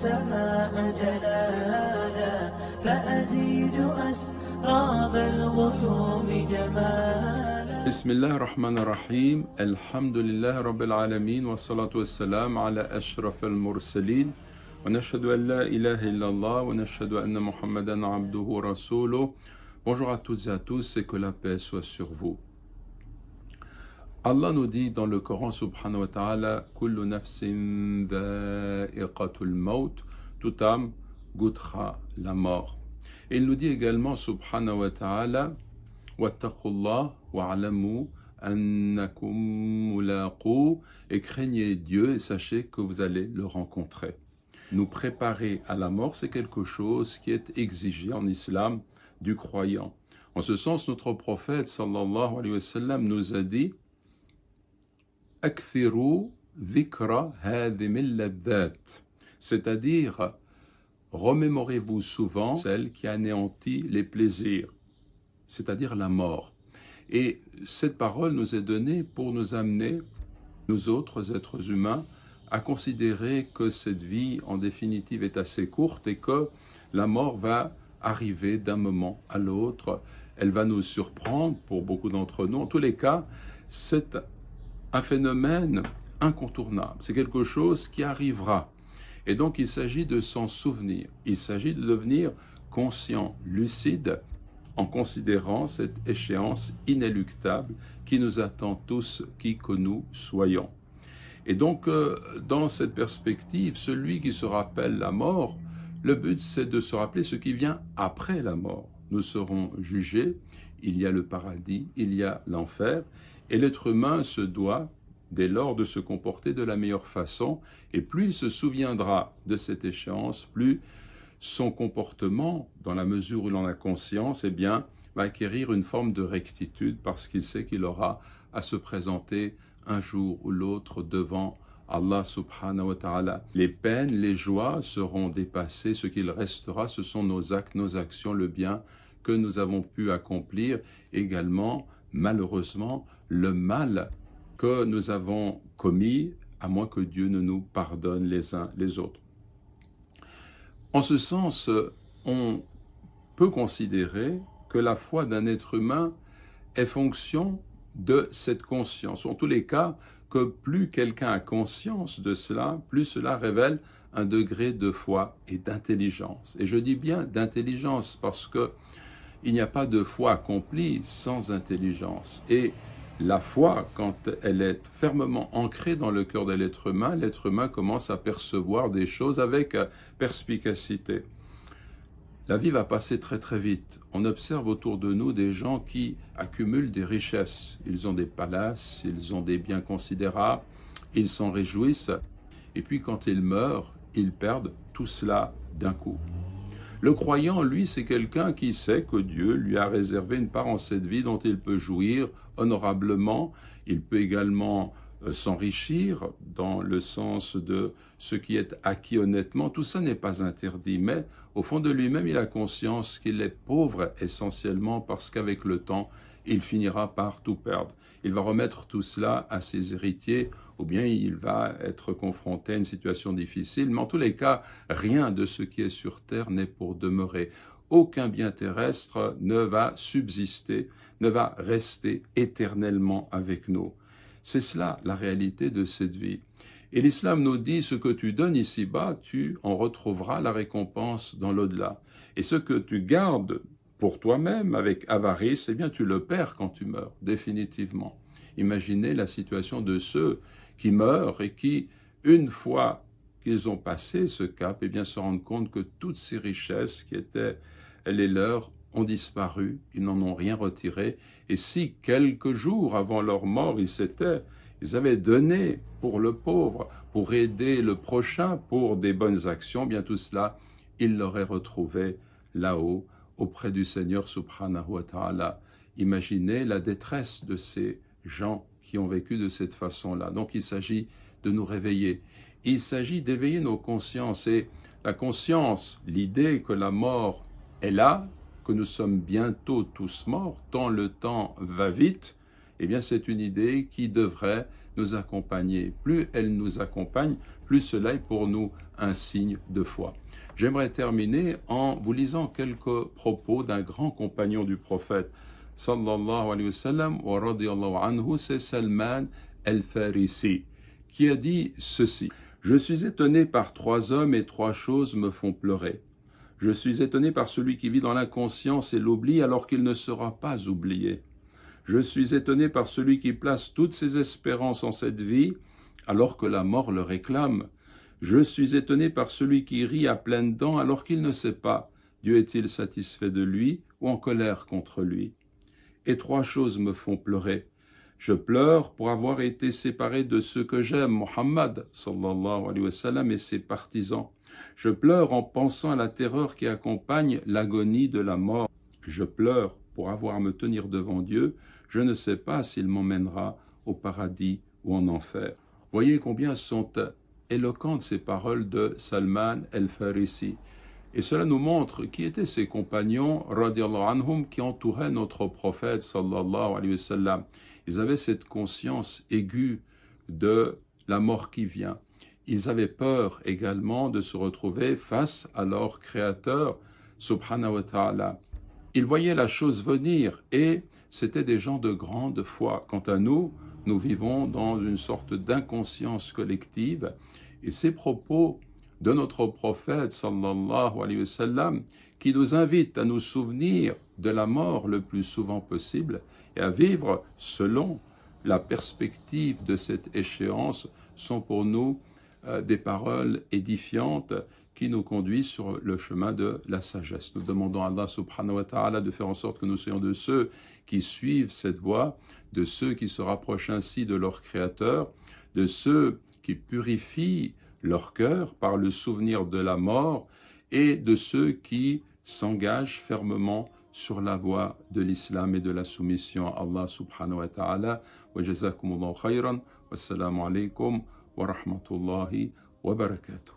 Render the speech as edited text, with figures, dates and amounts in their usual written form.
السماء جلالا فأزيد أسراب الغيوم جمالا. بسم الله الرحمن الرحيم. الحمد لله رب العالمين والصلاة والسلام على أشرف المرسلين ونشهد أن لا إله إلا الله ونشهد أن محمدا عبده ورسوله. Bonjour à toutes et à tous et que la paix soit sur vous. Allah nous dit dans le Coran subhanahu wa ta'ala Kullu nafsin dha'iqatul maut, toute âme goûtera la mort. Et il nous dit également subhanahu wa ta'ala Wattaqullah wa'alamu annakum mulaqu, et craignez Dieu et sachez que vous allez le rencontrer. Nous préparer à la mort, c'est quelque chose qui est exigé en islam du croyant. En ce sens, notre prophète sallallahu alayhi wa sallam nous a dit Akthiru dhikra hadimil laddat, c'est-à-dire remémorez-vous souvent celle qui anéantit les plaisirs, c'est-à-dire la mort. Et cette parole nous est donnée pour nous amener, nous autres êtres humains, à considérer que cette vie, en définitive, est assez courte et que la mort va arriver d'un moment à l'autre. Elle va nous surprendre pour beaucoup d'entre nous. En tous les cas, c'est un phénomène incontournable. C'est quelque chose qui arrivera. Et donc, il s'agit de s'en souvenir. Il s'agit de devenir conscient, lucide, en considérant cette échéance inéluctable qui nous attend tous, qui que nous soyons. Et donc, dans cette perspective, celui qui se rappelle la mort, le but c'est de se rappeler ce qui vient après la mort. Nous serons jugés, il y a le paradis, il y a l'enfer, et l'être humain se doit dès lors de se comporter de la meilleure façon, et plus il se souviendra de cette échéance, plus son comportement, dans la mesure où l'on a conscience, va acquérir une forme de rectitude parce qu'il sait qu'il aura à se présenter un jour ou l'autre devant Allah subhanahu wa ta'ala. Les peines, les joies seront dépassées, ce qu'il restera, ce sont nos actes, nos actions, le bien que nous avons pu accomplir, également, malheureusement, le mal que nous avons commis, à moins que Dieu ne nous pardonne les uns les autres. En ce sens, on peut considérer que la foi d'un être humain est fonction de cette conscience. En tous les cas, que plus quelqu'un a conscience de cela, plus cela révèle un degré de foi et d'intelligence. Et je dis bien d'intelligence parce que il n'y a pas de foi accomplie sans intelligence. Et la foi, quand elle est fermement ancrée dans le cœur de l'être humain commence à percevoir des choses avec perspicacité. La vie va passer très très vite. On observe autour de nous des gens qui accumulent des richesses. Ils ont des palaces, ils ont des biens considérables, ils s'en réjouissent. Et puis quand ils meurent, ils perdent tout cela d'un coup. Le croyant, lui, c'est quelqu'un qui sait que Dieu lui a réservé une part en cette vie dont il peut jouir honorablement. Il peut également s'enrichir dans le sens de ce qui est acquis honnêtement. Tout ça n'est pas interdit, mais au fond de lui-même, il a conscience qu'il est pauvre essentiellement parce qu'avec le temps, il finira par tout perdre. Il va remettre tout cela à ses héritiers, ou bien il va être confronté à une situation difficile. Mais en tous les cas, rien de ce qui est sur terre n'est pour demeurer. Aucun bien terrestre ne va subsister, ne va rester éternellement avec nous. C'est cela la réalité de cette vie. Et l'islam nous dit, ce que tu donnes ici-bas, tu en retrouveras la récompense dans l'au-delà. Et ce que tu gardes pour toi-même avec avarice, tu le perds quand tu meurs, définitivement. Imaginez la situation de ceux qui meurent et qui, une fois qu'ils ont passé ce cap, se rendent compte que toutes ces richesses qui étaient les leurs ont disparu, ils n'en ont rien retiré. Et si quelques jours avant leur mort, ils avaient donné pour le pauvre, pour aider le prochain, pour des bonnes actions, tout cela, ils l'auraient retrouvé là-haut, auprès du Seigneur subhanahu wa ta'ala. Imaginez la détresse de ces gens qui ont vécu de cette façon-là. Donc il s'agit de nous réveiller. Il s'agit d'éveiller nos consciences. Et la conscience, l'idée que la mort est là, que nous sommes bientôt tous morts, tant le temps va vite, eh bien c'est une idée qui devrait nous accompagner. Plus elle nous accompagne, plus cela est pour nous un signe de foi. J'aimerais terminer en vous lisant quelques propos d'un grand compagnon du prophète, sallallahu alayhi wa sallam, wa radiyallahu anhu, c'est Salman al-Farisi, qui a dit ceci: « Je suis étonné par 3 hommes et 3 choses me font pleurer. Je suis étonné par celui qui vit dans l'inconscience et l'oubli alors qu'il ne sera pas oublié. Je suis étonné par celui qui place toutes ses espérances en cette vie alors que la mort le réclame. Je suis étonné par celui qui rit à pleines dents alors qu'il ne sait pas, Dieu est-il satisfait de lui ou en colère contre lui. Et 3 choses me font pleurer. Je pleure pour avoir été séparé de ceux que j'aime, Muhammad sallallahu alayhi wa sallam et ses partisans. Je pleure en pensant à la terreur qui accompagne l'agonie de la mort. Je pleure pour avoir à me tenir devant Dieu. Je ne sais pas s'il m'emmènera au paradis ou en enfer. » Voyez combien sont éloquentes ces paroles de Salman al-Farisi. Et cela nous montre qui étaient ces compagnons, radiallahu anhum, qui entouraient notre prophète, sallallahu alayhi wa sallam. Ils avaient cette conscience aiguë de la mort qui vient. Ils avaient peur également de se retrouver face à leur Créateur, subhanahu wa ta'ala. Ils voyaient la chose venir et c'étaient des gens de grande foi. Quant à nous, nous vivons dans une sorte d'inconscience collective et ces propos de notre prophète sallallahu alayhi wa sallam qui nous invite à nous souvenir de la mort le plus souvent possible et à vivre selon la perspective de cette échéance sont pour nous des paroles édifiantes qui nous conduisent sur le chemin de la sagesse. Nous demandons à Allah subhanahu wa ta'ala de faire en sorte que nous soyons de ceux qui suivent cette voie, de ceux qui se rapprochent ainsi de leur Créateur, de ceux qui purifient leur cœur par le souvenir de la mort et de ceux qui s'engagent fermement sur la voie de l'islam et de la soumission à Allah subhanahu wa ta'ala. Wa jazakumullahu khayran. Wassalamu alaykum wa rahmatullahi wa barakatuh.